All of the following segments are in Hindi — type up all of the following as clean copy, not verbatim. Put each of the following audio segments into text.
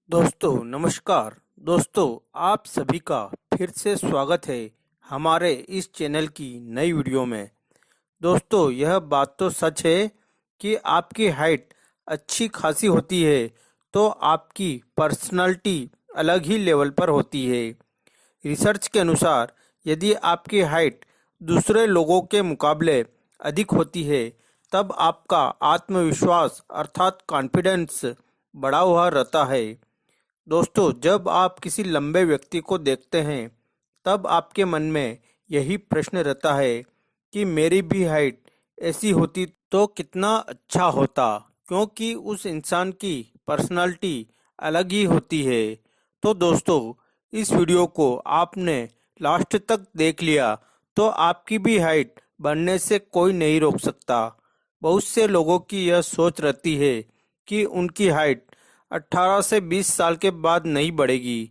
दोस्तों नमस्कार। दोस्तों आप सभी का फिर से स्वागत है हमारे इस चैनल की नई वीडियो में। दोस्तों यह बात तो सच है कि आपकी हाइट अच्छी खासी होती है तो आपकी पर्सनालिटी अलग ही लेवल पर होती है। रिसर्च के अनुसार यदि आपकी हाइट दूसरे लोगों के मुकाबले अधिक होती है तब आपका आत्मविश्वास अर्थात कॉन्फिडेंस बढ़ा हुआ रहता है। दोस्तों जब आप किसी लंबे व्यक्ति को देखते हैं तब आपके मन में यही प्रश्न रहता है कि मेरी भी हाइट ऐसी होती तो कितना अच्छा होता, क्योंकि उस इंसान की पर्सनालिटी अलग ही होती है। तो दोस्तों इस वीडियो को आपने लास्ट तक देख लिया तो आपकी भी हाइट बढ़ने से कोई नहीं रोक सकता। बहुत से लोगों की यह सोच रहती है कि उनकी हाइट 18 से 20 साल के बाद नहीं बढ़ेगी,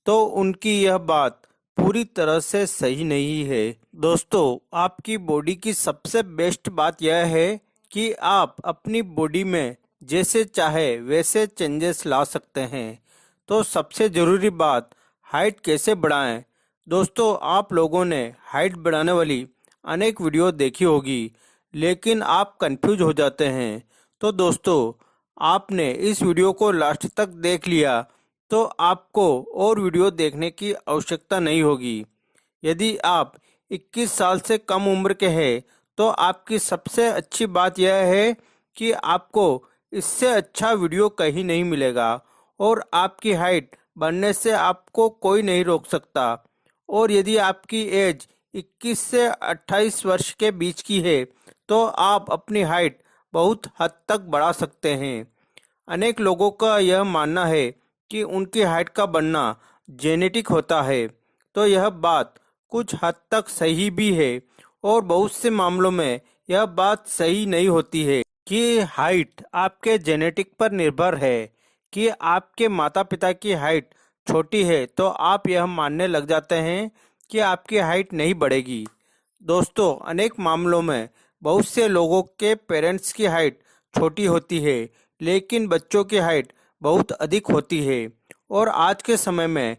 तो उनकी यह बात पूरी तरह से सही नहीं है। दोस्तों आपकी बॉडी की सबसे बेस्ट बात यह है कि आप अपनी बॉडी में जैसे चाहे वैसे चेंजेस ला सकते हैं। तो सबसे ज़रूरी बात हाइट कैसे बढ़ाएं। दोस्तों आप लोगों ने हाइट बढ़ाने वाली अनेक वीडियो देखी होगी, लेकिन आप कंफ्यूज हो जाते हैं। तो दोस्तों आपने इस वीडियो को लास्ट तक देख लिया तो आपको और वीडियो देखने की आवश्यकता नहीं होगी। यदि आप 21 साल से कम उम्र के हैं तो आपकी सबसे अच्छी बात यह है कि आपको इससे अच्छा वीडियो कहीं नहीं मिलेगा और आपकी हाइट बढ़ने से आपको कोई नहीं रोक सकता। और यदि आपकी एज 21 से 28 वर्ष के बीच की है तो आप अपनी हाइट बहुत हद तक बढ़ा सकते हैं। अनेक लोगों का यह मानना है कि उनकी हाइट का बढ़ना जेनेटिक होता है, तो यह बात कुछ हद तक सही भी है और बहुत से मामलों में यह बात सही नहीं होती है कि हाइट आपके जेनेटिक पर निर्भर है। कि आपके माता पिता की हाइट छोटी है तो आप यह मानने लग जाते हैं कि आपकी हाइट नहीं बढ़ेगी। दोस्तों अनेक मामलों में बहुत से लोगों के पेरेंट्स की हाइट छोटी होती है लेकिन बच्चों की हाइट बहुत अधिक होती है। और आज के समय में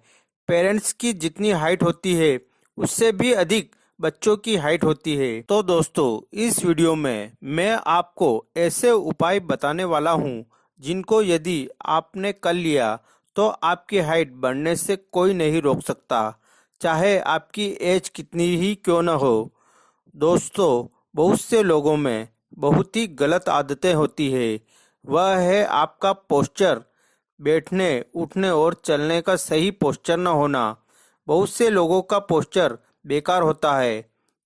पेरेंट्स की जितनी हाइट होती है उससे भी अधिक बच्चों की हाइट होती है। तो दोस्तों इस वीडियो में मैं आपको ऐसे उपाय बताने वाला हूँ जिनको यदि आपने कर लिया तो आपकी हाइट बढ़ने से कोई नहीं रोक सकता, चाहे आपकी एज कितनी ही क्यों न हो। दोस्तों बहुत से लोगों में बहुत ही गलत आदतें होती है। वह है आपका पोस्चर, बैठने उठने और चलने का सही पोस्चर न होना। बहुत से लोगों का पोस्चर बेकार होता है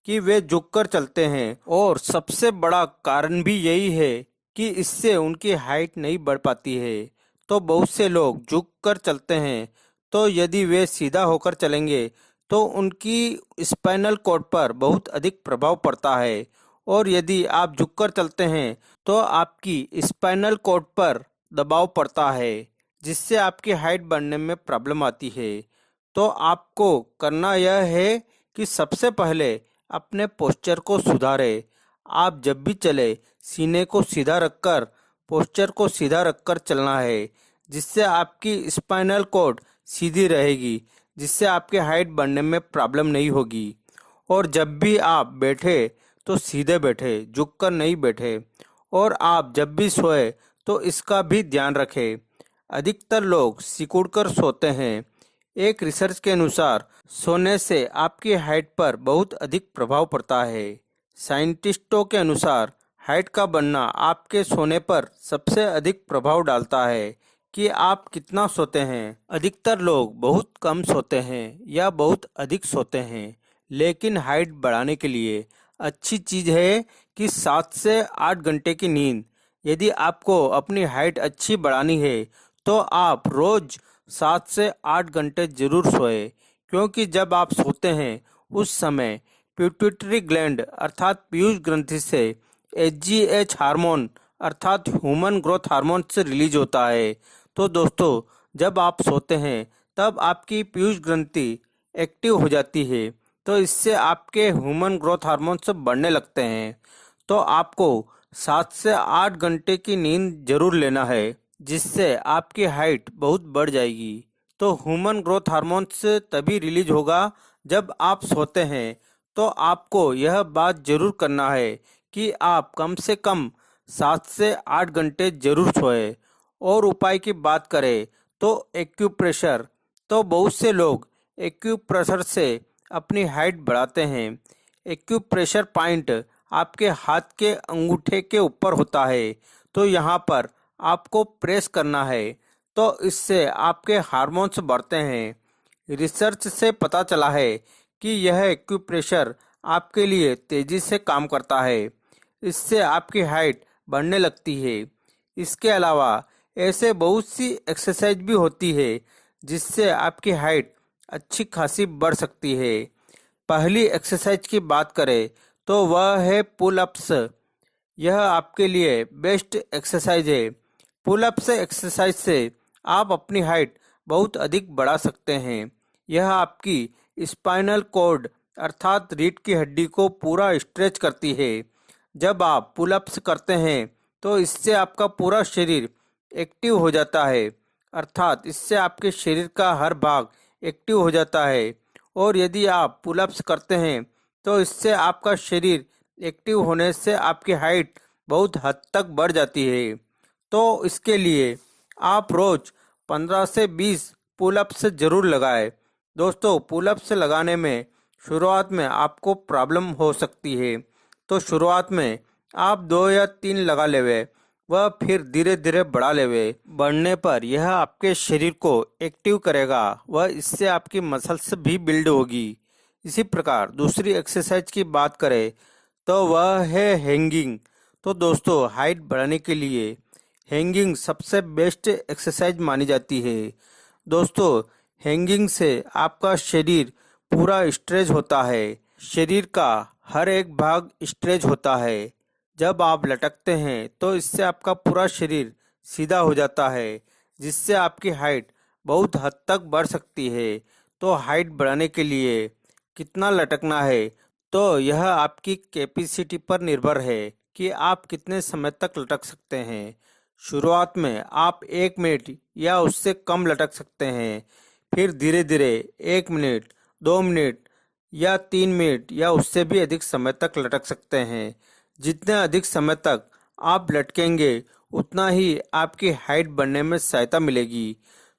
कि वे झुककर चलते हैं और सबसे बड़ा कारण भी यही है कि इससे उनकी हाइट नहीं बढ़ पाती है। तो बहुत से लोग झुककर चलते हैं, तो यदि वे सीधा होकर चलेंगे तो उनकी स्पाइनल कॉर्ड पर बहुत अधिक प्रभाव पड़ता है। और यदि आप झुककर चलते हैं तो आपकी स्पाइनल कॉर्ड पर दबाव पड़ता है जिससे आपकी हाइट बढ़ने में प्रॉब्लम आती है। तो आपको करना यह है कि सबसे पहले अपने पोस्चर को सुधारें। आप जब भी चले सीने को सीधा रखकर पोस्चर को सीधा रखकर चलना है जिससे आपकी स्पाइनल कॉर्ड सीधी रहेगी, जिससे आपके हाइट बढ़ने में प्रॉब्लम नहीं होगी। और जब भी आप बैठे तो सीधे बैठे, झुककर नहीं बैठे। और आप जब भी सोए तो इसका भी ध्यान रखें। अधिकतर लोग सिकुड़कर सोते हैं। एक रिसर्च के अनुसार सोने से आपकी हाइट पर बहुत अधिक प्रभाव पड़ता है। साइंटिस्टों के अनुसार हाइट का बढ़ना आपके सोने पर सबसे अधिक प्रभाव डालता है कि आप कितना सोते हैं। अधिकतर लोग बहुत कम सोते हैं या बहुत अधिक सोते हैं, लेकिन हाइट बढ़ाने के लिए अच्छी चीज़ है कि 7 से 8 घंटे की नींद। यदि आपको अपनी हाइट अच्छी बढ़ानी है तो आप रोज 7 से 8 घंटे जरूर सोए, क्योंकि जब आप सोते हैं उस समय पिट्यूटरी ग्लैंड अर्थात पीयूष ग्रंथि से एचजीएच हार्मोन अर्थात ह्यूमन ग्रोथ हार्मोन से रिलीज होता है। तो दोस्तों जब आप सोते हैं तब आपकी पीयूष ग्रंथि एक्टिव हो जाती है, तो इससे आपके ह्यूमन ग्रोथ हार्मोन सब बढ़ने लगते हैं। तो आपको 7 से 8 घंटे की नींद जरूर लेना है। जिससे आपकी हाइट बहुत बढ़ जाएगी। तो ह्यूमन ग्रोथ हार्मोन्स तभी रिलीज होगा जब आप सोते हैं। तो आपको यह बात जरूर करना है कि आप कम से कम 7 से 8 घंटे जरूर सोए। और उपाय की बात करें तो एक्यूप्रेशर। तो बहुत से लोग एक्यूप्रेशर से अपनी हाइट बढ़ाते हैं। एक्यूप्रेशर पॉइंट आपके हाथ के अंगूठे के ऊपर होता है। तो यहाँ पर आपको प्रेस करना है। तो इससे आपके हार्मोन्स बढ़ते हैं। रिसर्च से पता चला है कि यह एक्यूप्रेशर आपके लिए तेजी से काम करता है। इससे आपकी हाइट बढ़ने लगती है। इसके अलावा ऐसे बहुत सी एक्सरसाइज भी होती है जिससे आपकी हाइट अच्छी खासी बढ़ सकती है। पहली एक्सरसाइज की बात करें तो वह है पुल अप्स। यह आपके लिए बेस्ट एक्सरसाइज है। पुल अप्स एक्सरसाइज से आप अपनी हाइट बहुत अधिक बढ़ा सकते हैं। यह आपकी स्पाइनल कॉर्ड अर्थात रीढ़ की हड्डी को पूरा स्ट्रेच करती है। जब आप पुल अप्स करते हैं तो इससे आपका पूरा शरीर एक्टिव हो जाता है। अर्थात इससे आपके शरीर का हर भाग एक्टिव हो जाता है। और यदि आप पुल अप्स करते हैं तो इससे आपका शरीर एक्टिव होने से आपकी हाइट बहुत हद तक बढ़ जाती है। तो इसके लिए आप रोज 15 से 20 पुलअप्स जरूर लगाएं। दोस्तों, पुलअप्स लगाने में शुरुआत में आपको प्रॉब्लम हो सकती है। तो शुरुआत में आप 2 या 3 लगा लेवे, वह फिर धीरे धीरे बढ़ा लेवे। बढ़ने पर यह आपके शरीर को एक्टिव करेगा, वह इससे आपकी मसल्स भी बिल्ड होगी। इसी प्रकार दूसरी एक्सरसाइज की बात करें तो वह है हैंगिंग। तो दोस्तों, हाइट बढ़ाने के लिए हैंगिंग सबसे बेस्ट एक्सरसाइज मानी जाती है। दोस्तों, हैंगिंग से आपका शरीर पूरा स्ट्रेच होता है। शरीर का हर एक भाग स्ट्रेच होता है। जब आप लटकते हैं तो इससे आपका पूरा शरीर सीधा हो जाता है, जिससे आपकी हाइट बहुत हद तक बढ़ सकती है। तो हाइट बढ़ाने के लिए कितना लटकना है, तो यह आपकी कैपेसिटी पर निर्भर है कि आप कितने समय तक लटक सकते हैं। शुरुआत में आप 1 मिनट या उससे कम लटक सकते हैं। फिर धीरे धीरे 1 मिनट, 2 मिनट या 3 मिनट या उससे भी अधिक समय तक लटक सकते हैं। जितने अधिक समय तक आप लटकेंगे उतना ही आपकी हाइट बढ़ने में सहायता मिलेगी।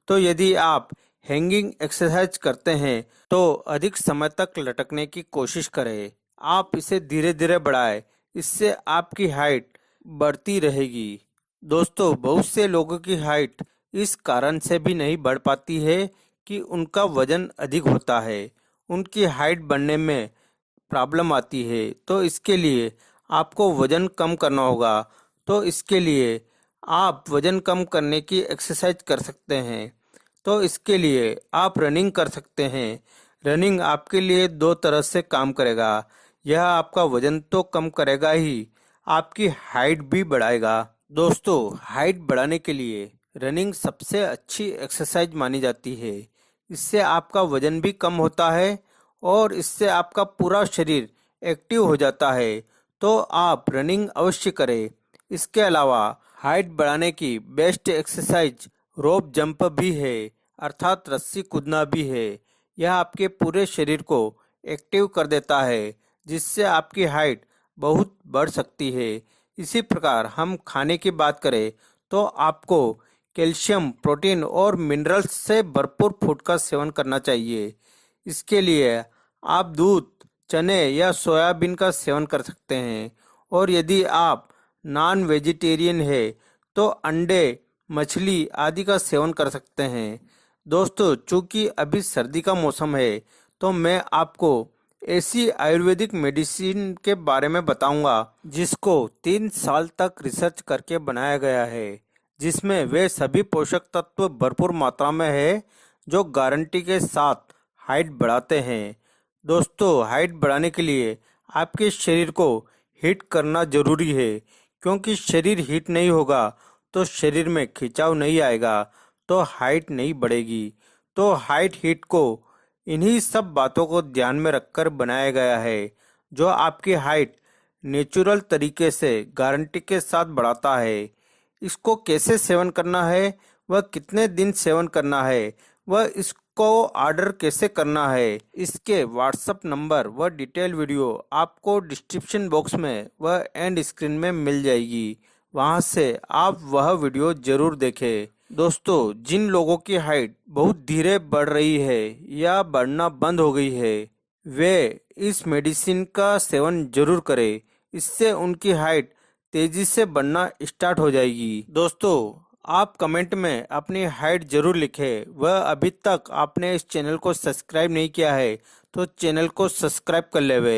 तो यदि आप हैंगिंग एक्सरसाइज करते हैं तो अधिक समय तक लटकने की कोशिश करें। आप इसे धीरे धीरे बढ़ाएं, इससे आपकी हाइट बढ़ती रहेगी। दोस्तों, बहुत से लोगों की हाइट इस कारण से भी नहीं बढ़ पाती है कि उनका वजन अधिक होता है। उनकी हाइट बढ़ने में प्रॉब्लम आती है। तो इसके लिए आपको वजन कम करना होगा। तो इसके लिए आप वजन कम करने की एक्सरसाइज कर सकते हैं। तो इसके लिए आप रनिंग कर सकते हैं। रनिंग आपके लिए 2 तरह से काम करेगा। यह आपका वजन तो कम करेगा ही, आपकी हाइट भी बढ़ाएगा। दोस्तों, हाइट बढ़ाने के लिए रनिंग सबसे अच्छी एक्सरसाइज मानी जाती है। इससे आपका वजन भी कम होता है और इससे आपका पूरा शरीर एक्टिव हो जाता है। तो आप रनिंग अवश्य करें। इसके अलावा हाइट बढ़ाने की बेस्ट एक्सरसाइज रोप जंप भी है, अर्थात रस्सी कूदना भी है। यह आपके पूरे शरीर को एक्टिव कर देता है, जिससे आपकी हाइट बहुत बढ़ सकती है। इसी प्रकार हम खाने की बात करें तो आपको कैल्शियम, प्रोटीन और मिनरल्स से भरपूर फूड का सेवन करना चाहिए। इसके लिए आप दूध, चने या सोयाबीन का सेवन कर सकते हैं। और यदि आप नॉन वेजिटेरियन है तो अंडे, मछली आदि का सेवन कर सकते हैं। दोस्तों, चूंकि अभी सर्दी का मौसम है तो मैं आपको ऐसी आयुर्वेदिक मेडिसिन के बारे में बताऊंगा जिसको 3 साल तक रिसर्च करके बनाया गया है, जिसमें वे सभी पोषक तत्व भरपूर मात्रा में है जो गारंटी के साथ हाइट बढ़ाते हैं। दोस्तों, हाइट बढ़ाने के लिए आपके शरीर को हीट करना जरूरी है, क्योंकि शरीर हीट नहीं होगा तो शरीर में खिंचाव नहीं आएगा, तो हाइट नहीं बढ़ेगी। तो हाइट हीट को इन्हीं सब बातों को ध्यान में रखकर बनाया गया है, जो आपकी हाइट नेचुरल तरीके से गारंटी के साथ बढ़ाता है। इसको कैसे सेवन करना है, वह कितने दिन सेवन करना है, वह इसको ऑर्डर कैसे करना है, इसके व्हाट्सएप नंबर व डिटेल वीडियो आपको डिस्क्रिप्शन बॉक्स में व एंड स्क्रीन में मिल जाएगी। वहां से आप वह वीडियो जरूर देखें। दोस्तों, जिन लोगों की हाइट बहुत धीरे बढ़ रही है या बढ़ना बंद हो गई है, वे इस मेडिसिन का सेवन जरूर करें। इससे उनकी हाइट तेजी से बढ़ना स्टार्ट हो जाएगी। दोस्तों, आप कमेंट में अपनी हाइट जरूर लिखें। वह अभी तक आपने इस चैनल को सब्सक्राइब नहीं किया है तो चैनल को सब्सक्राइब कर लेवे।